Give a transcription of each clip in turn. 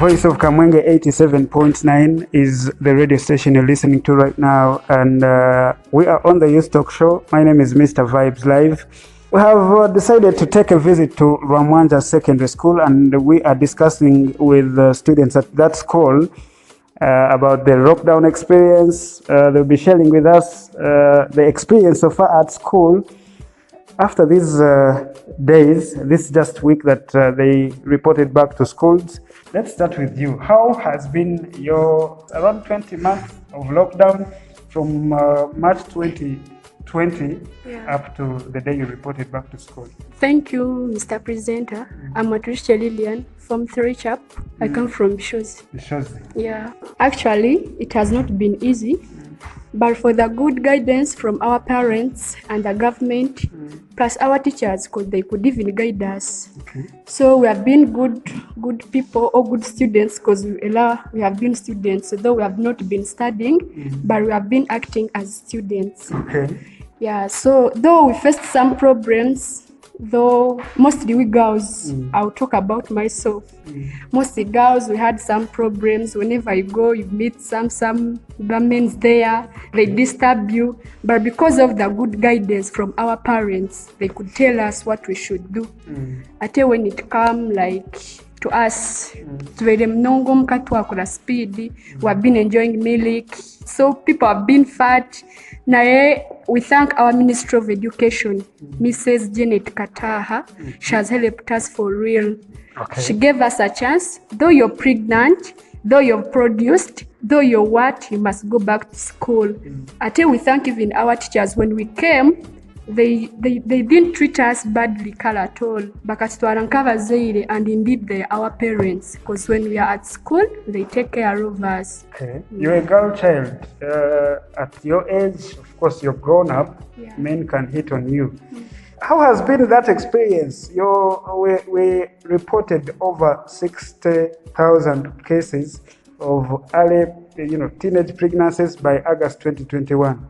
Voice of Kamwenge 87.9 is the radio station you're listening to right now, and we are on the YouthTalk show. My name is Mr. Vibes Live. We have decided to take a visit to Rwamwanja Secondary School, and we are discussing with students at that school about the lockdown experience. They'll be sharing with us the experience so far at school. After these days, this just week that they reported back to schools. Let's start with you. How has been your around 20 months of lockdown from March 2020 up to the day you reported back to school? Thank you, Mr. Presenter. I'm Patricia Lillian from 3 Chap. I come from Bishozi. Bishozi. Yeah. Actually, it has not been easy. But for the good guidance from our parents and the government, plus our teachers, because they could even guide us. Okay. So we have been good people or good students, because we have been students, although we have not been studying, but we have been acting as students. Okay. Yeah, so though we faced some problems, though mostly we girls, I'll talk about myself. Mostly girls, we had some problems. Whenever you go, you meet some women there, they disturb you. But because of the good guidance from our parents, they could tell us what we should do. Ate when it come like to us, we have been enjoying milk, so people have been fat. Now we thank our Ministry of Education, Mrs. Janet Kataha. She has helped us for real. Okay. She gave us a chance. Though you're pregnant, though you're produced, though you're what, you must go back to school. We thank even our teachers. When we came, they didn't treat us badly at all. And indeed they are our parents, because when we are at school, they take care of us. Okay. You're a girl child. At your age, of course, you're grown up. Yeah. Men can hit on you. How has been that experience? We reported over 60,000 cases of early, teenage pregnancies by August 2021.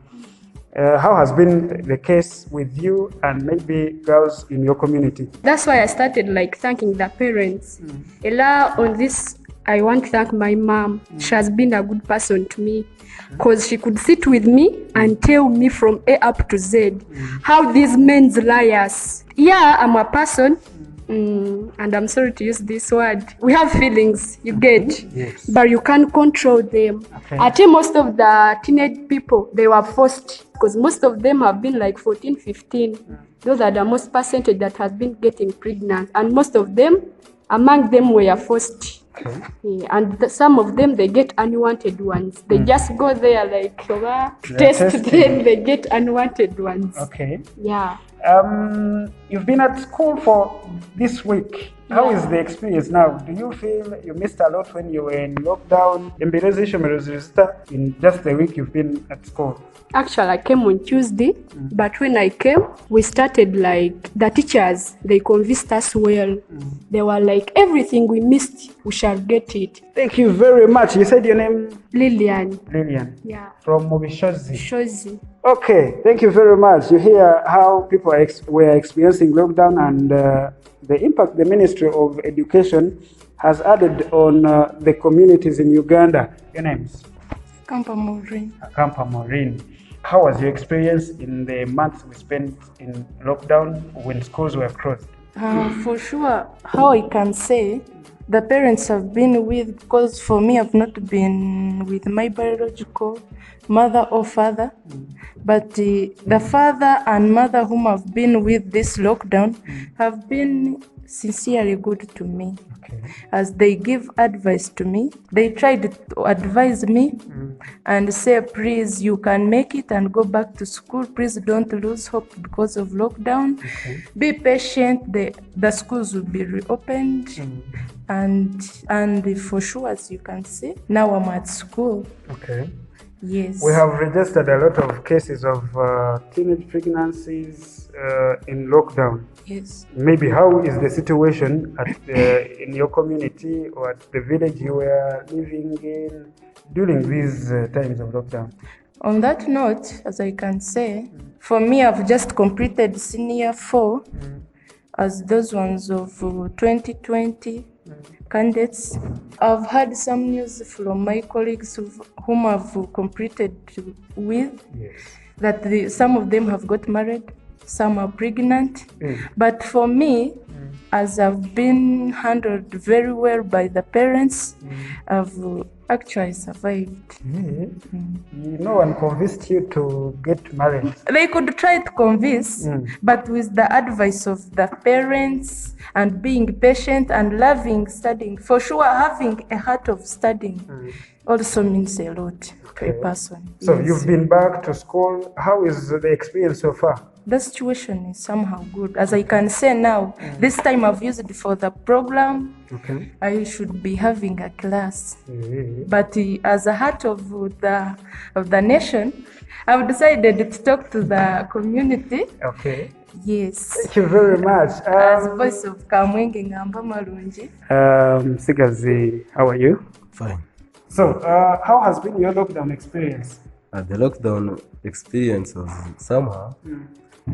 How has been the case with you and maybe girls in your community? That's why I started thanking the parents. On this, I want to thank my mom. She has been a good person to me, because she could sit with me and tell me from A up to Z how these men's liars. Yeah, I'm a person, and I'm sorry to use this word. We have feelings, you get, Yes. but you can't control them. Okay. I think most of the teenage people, they were forced, because most of them have been 14, 15. Those are the most percentage that has been getting pregnant, and most of them, among them, were forced. Okay. Yeah, and some of them, they get unwanted ones. They just go there test them, they get unwanted ones. Okay. Yeah. You've been at school for this week. How is the experience now? Do you feel you missed a lot when you were in lockdown? In just the week you've been at school? Actually, I came on Tuesday, but when I came, we started the teachers, they convinced us well. They were everything we missed, we shall get it. Thank you very much. You said your name? Lillian. Lillian. Yeah. From Bishozi. Bishozi. Okay, thank you very much. You hear how people were experiencing lockdown and the impact the Ministry of Education has added on the communities in Uganda. Your names? Kampa Maureen. Kampa Maureen. How was your experience in the months we spent in lockdown when schools were closed? For sure, how I can say, the parents have been with, because for me, I've not been with my biological mother or father, but the father and mother whom I've been with this lockdown have been sincerely good to me. Okay. As they give advice to me, they tried to advise me and say, please, you can make it and go back to school. Please don't lose hope because of lockdown. Okay. Be patient. The schools will be reopened. And for sure, as you can see, now I'm at school. Okay. Yes. We have registered a lot of cases of teenage pregnancies in lockdown. Yes. Maybe how is the situation in your community or at the village you were living in during these times of lockdown? On that note, as I can say, for me, I've just completed senior 4 as those ones of 2020 candidates. I've had some news from my colleagues whom I've completed with that some of them have got married, some are pregnant. But for me, as I've been handled very well by the parents, I've actually survived. No one convinced you to get married. They could try to convince, but with the advice of the parents and being patient and loving studying. For sure, having a heart of studying also means a lot to a person. So you've been back to school. How is the experience so far? The situation is somehow good. As I can say now, this time I've used it for the program. I should be having a class. But as a heart of the nation, I've decided to talk to the community. Yes. Thank you very much. As Voice of Kamwenge ngamba malungi. Sigazi, how are you? Fine. So, how has been your lockdown experience? The lockdown experience was somehow,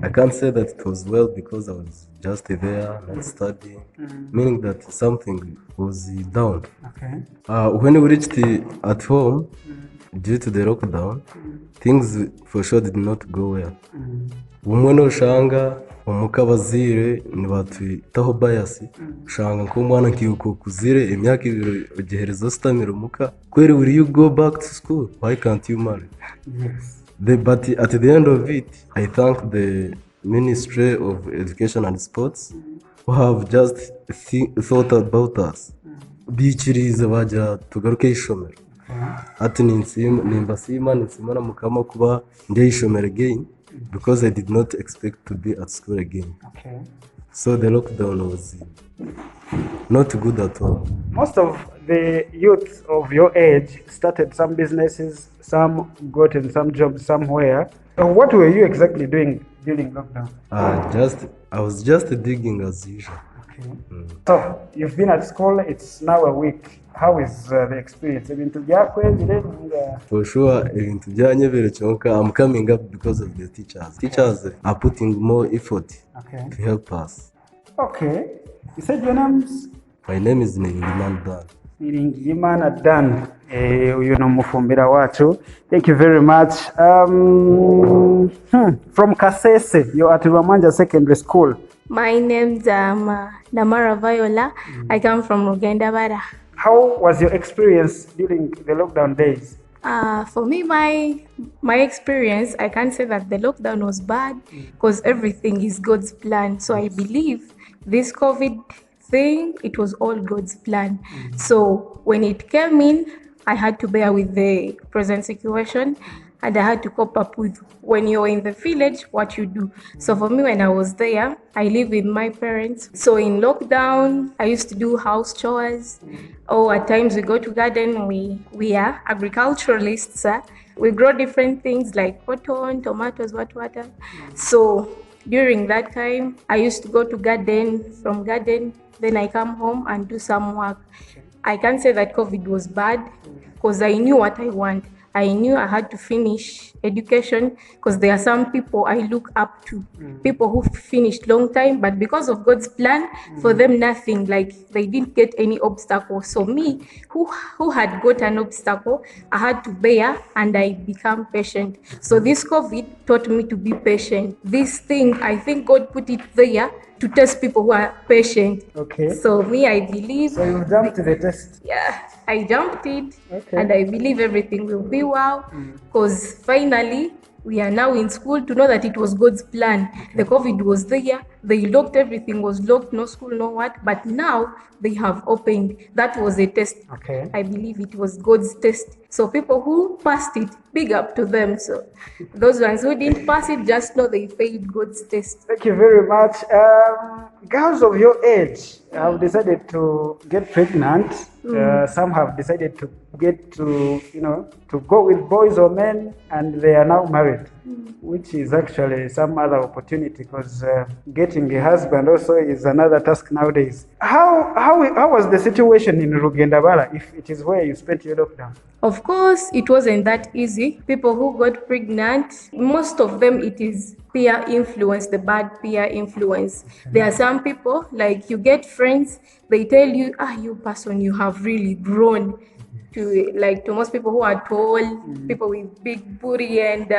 I can't say that it was well because I was just there, not studying, meaning that something was down. When we reached at home, due to the lockdown, things for sure did not go well. Umwe n'ushanga umukabazire nibatwitaho bias ushanga nk'umwana nkiyuko kuzire imyaka ibiri ugihereza stamina umuka kweri will you go back to school, why can't you marry? But at the end of it, I thank the Ministry of Education and Sports who have just thought about us. Bichiriza bagira tugaruke ishomero. Ati nimbasima nitsimana mukama kuba ndi ishomero again because I did not expect to be at school again. So the lockdown was not good at all. Most of the youth of your age started some businesses, some got in some jobs somewhere. What were you exactly doing during lockdown? I was just digging as usual. So you've been at school, it's now a week. How is the experience? For sure, I'm coming up because of the teachers. Teachers are putting more effort to help us. Okay. You said your names? My name is Niringiyimana Dan. Niringiyimana Dan. Uyu ni umufumbira wacu. Thank you very much. From Kasese, you're at Rwamwanja Secondary School. My name's Namara Viola. I come from Rugendabara. How was your experience during the lockdown days? For me, my experience, I can't say that the lockdown was bad because everything is God's plan. So I believe this COVID thing, it was all God's plan. So when it came in, I had to bear with the present situation and I had to cope up with when you're in the village, what you do. So for me, when I was there, I live with my parents. So in lockdown, I used to do house chores. Or at times we go to garden, we are agriculturalists. We grow different things like cotton, tomatoes, what. So during that time, I used to go to garden, from garden, then I come home and do some work. I can't say that COVID was bad because I knew what I want. I knew I had to finish education because there are some people I look up to, people who finished long time, but because of God's plan, for them nothing, like they didn't get any obstacle. So me, who had got an obstacle, I had to bear and I become patient. So this COVID taught me to be patient. This thing, I think God put it there to test people who are patient. So me, I believe. So you jumped the test? Yeah, I jumped it and I believe everything will be well because finally we are now in school to know that it was God's plan. The COVID was there, they locked, everything was locked, no school, no what, but now they have opened. That was a test. I believe it was God's test. So people who passed it, big up to them. So those ones who didn't pass it, just know they failed God's test. Thank you very much. Girls of your age have decided to get pregnant. Some have decided to get to, to go with boys or men, and they are now married, which is actually some other opportunity, because getting a husband also is another task nowadays. How was the situation in Rugendabala, if it is where you spent your lockdown? Of course, it wasn't that easy. People who got pregnant, most of them, it is peer influence, the bad peer influence. There are some people, like you get friends, they tell you, you person, you have really grown. To most people who are tall, people with big booty and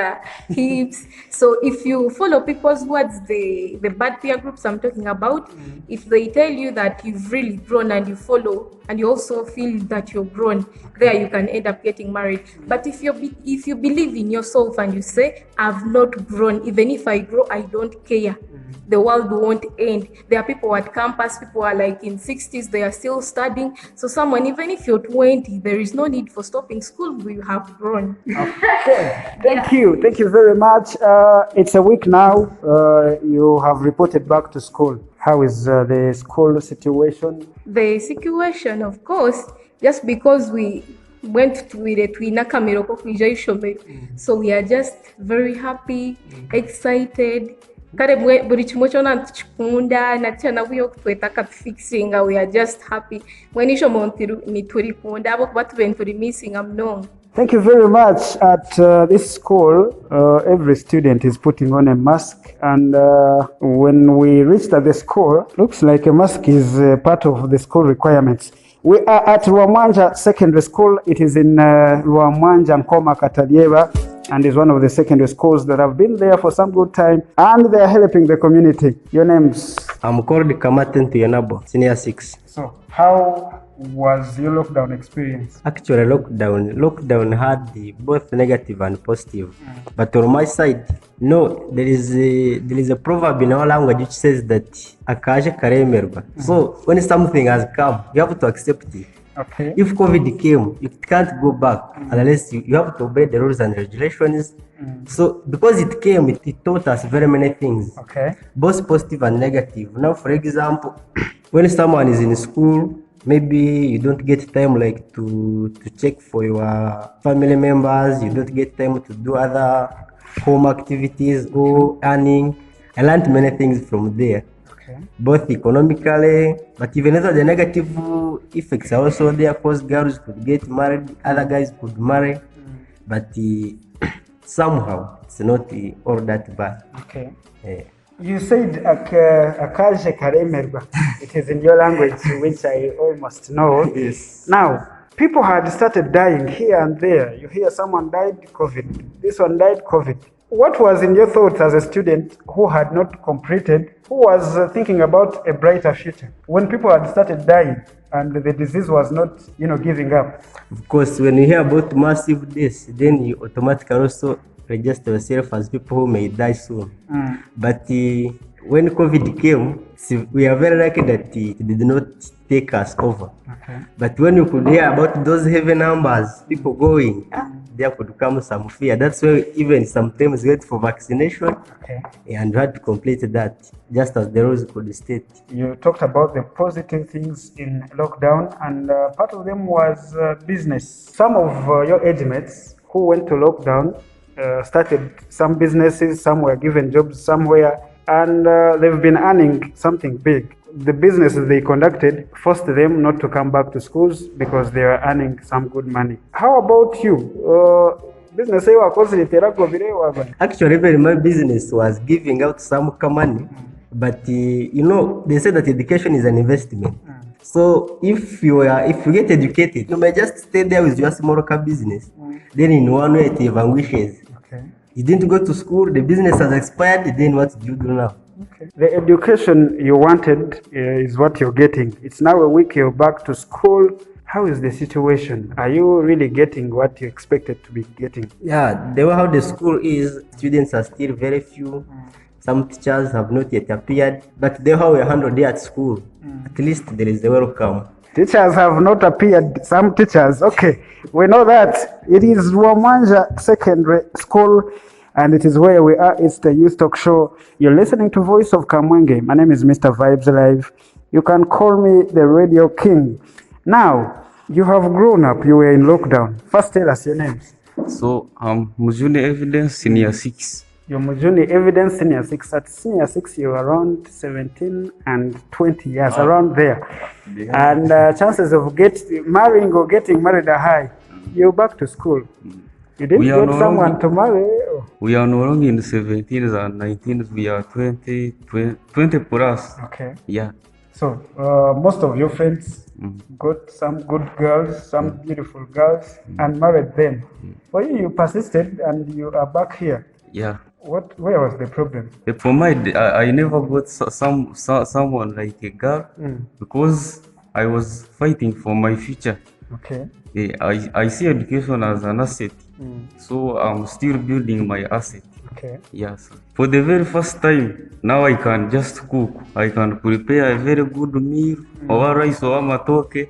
hips. So if you follow people's words, the bad peer groups I'm talking about, if they tell you that you've really grown and you follow and you also feel that you're grown, there you can end up getting married. But if you believe in yourself and you say, I've not grown, even if I grow, I don't care. The world won't end. There are people at campus, people are like in 60s, they are still studying. So someone, even if you're 20, there is no need for stopping school. You have grown. Okay, thank you very much. It's a week now. You have reported back to school. How is the school situation? The situation, of course, just because we went to it, so we are just very happy, excited. Kare buri kimwe cyona tukikunda natya nawe okutwetaka fixinga, we are just happy mwenisho montiru niturikunda abo kuba tubenturi missing mnongo. Thank you very much. At this school, every student is putting on a mask, and when we reached at the school, looks like a mask is part of the school requirements. We are at Rwamwanja Secondary School. It is in Rwamwanja Katalieba, and is one of the secondary schools that have been there for some good time, and they are helping the community. Your names? I'm called Kamaten Tuyanabo, senior 6. So, how was your lockdown experience? Actually, lockdown had both negative and positive. But on my side, no, there is a proverb in our language which says that akaje karemerwa. So when something has come, you have to accept it. Okay. If COVID came, you can't go back unless you have to obey the rules and regulations. So because it came, it taught us very many things. Okay. Both positive and negative. Now, for example, when someone is in school, maybe you don't get time like to check for your family members, you don't get time to do other home activities or earning. I learned many things from there. Both economically, but even though the negative effects are also there, because girls could get married, other guys could marry, but somehow it's not all that bad. Okay. You said akaje karemerwa. It is in your language, which I almost know. Yes. Now, people had started dying here and there. You hear someone died COVID. This one died COVID. What was in your thoughts as a student who had not completed, who was thinking about a brighter future, when people had started dying and the disease was not, giving up? Of course, when you hear about massive deaths, then you automatically also register yourself as people who may die soon. But when COVID came, we are very lucky that it did not take us over. Okay. But when you could hear about those heavy numbers, people going, there could come some fear. That's why even sometimes wait for vaccination, and you had to complete that, just as the rules could state. You talked about the positive things in lockdown, and part of them was business. Some of your age mates who went to lockdown started some businesses, some were given jobs somewhere, and they've been earning something big. The businesses they conducted forced them not to come back to schools because they were earning some good money. How about you? Business Actually, even my business was giving out some money, but they say that education is an investment. So if you get educated, you may just stay there with your small business. Then in one way it vanquishes. You didn't go to school, the business has expired, then what do you do now? The education you wanted is what you're getting. It's now a week you're back to school. How is the situation? Are you really getting what you expected to be getting? Yeah, the way how the school is, students are still very few. Some teachers have not yet appeared, but the way how we handle it at school, at least there is a welcome. Teachers have not appeared, some teachers. Okay, we know that. It is Rwamwanja Secondary School, and it is where we are. It's the Youth Talk Show. You're listening to Voice of Kamwenge. My name is Mr. Vibes Live. You can call me the Radio King. Now, You have grown up, you were in lockdown. First, tell us your names. So I'm Mujuni Evidence Senior 6. You're Mujuni Evidence Senior 6. At Senior 6, you're around 17 and 20 years, around there. Yeah. And chances of marrying or getting married are high. You're back to school. You didn't We are get no someone longer- to marry? We are no longer in the 17s and 19s, we are 20 plus. Okay. Yeah. So, most of your friends got some good girls, some beautiful girls, and married them. For you, you persisted and you are back here. Yeah. Where was the problem? For my, I never got someone like a girl because I was fighting for my future. Okay. I see education as an asset, so I'm still building my asset. Okay. Yes. For the very first time, now I can just cook. I can prepare a very good meal, or rice or matoke.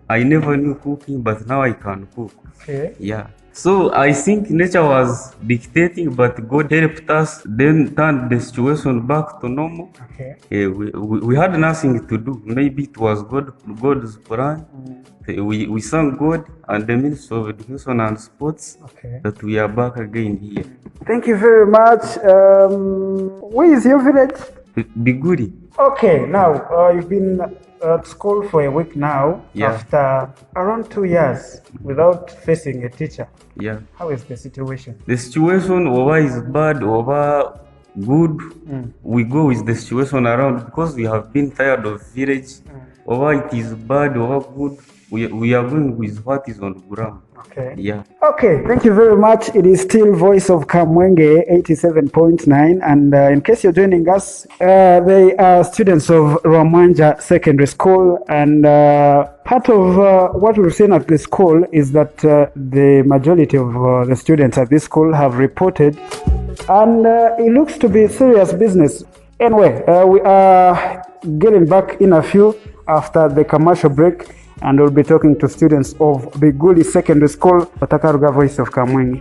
I never knew cooking, but now I can cook. Okay. Yeah. So I think nature was dictating, but God helped us, then turned the situation back to normal. Okay. We had nothing to do. Maybe it was God's plan. We thank God and the Ministry of Education and Sports that we are back again here. Thank you very much. Where is your village? Biguri. Okay, now you've been at school for a week now, after around 2 years without facing a teacher. Yeah. How is the situation? The situation over is bad, over good. We go with the situation around because we have been tired of village. Over it is bad, over good. We are going with what is on the ground. Okay. Yeah. Okay, thank you very much. It is still Voice of Kamwenge 87.9, and in case you're joining us, they are students of Rwamwanja Secondary School, and part of what we've seen at the school is that the majority of the students at this school have reported, and it looks to be serious business. Anyway, we are getting back in a few after the commercial break, and we'll be talking to students of Biguli Secondary School, Watakaruga Voice of Kamwenge.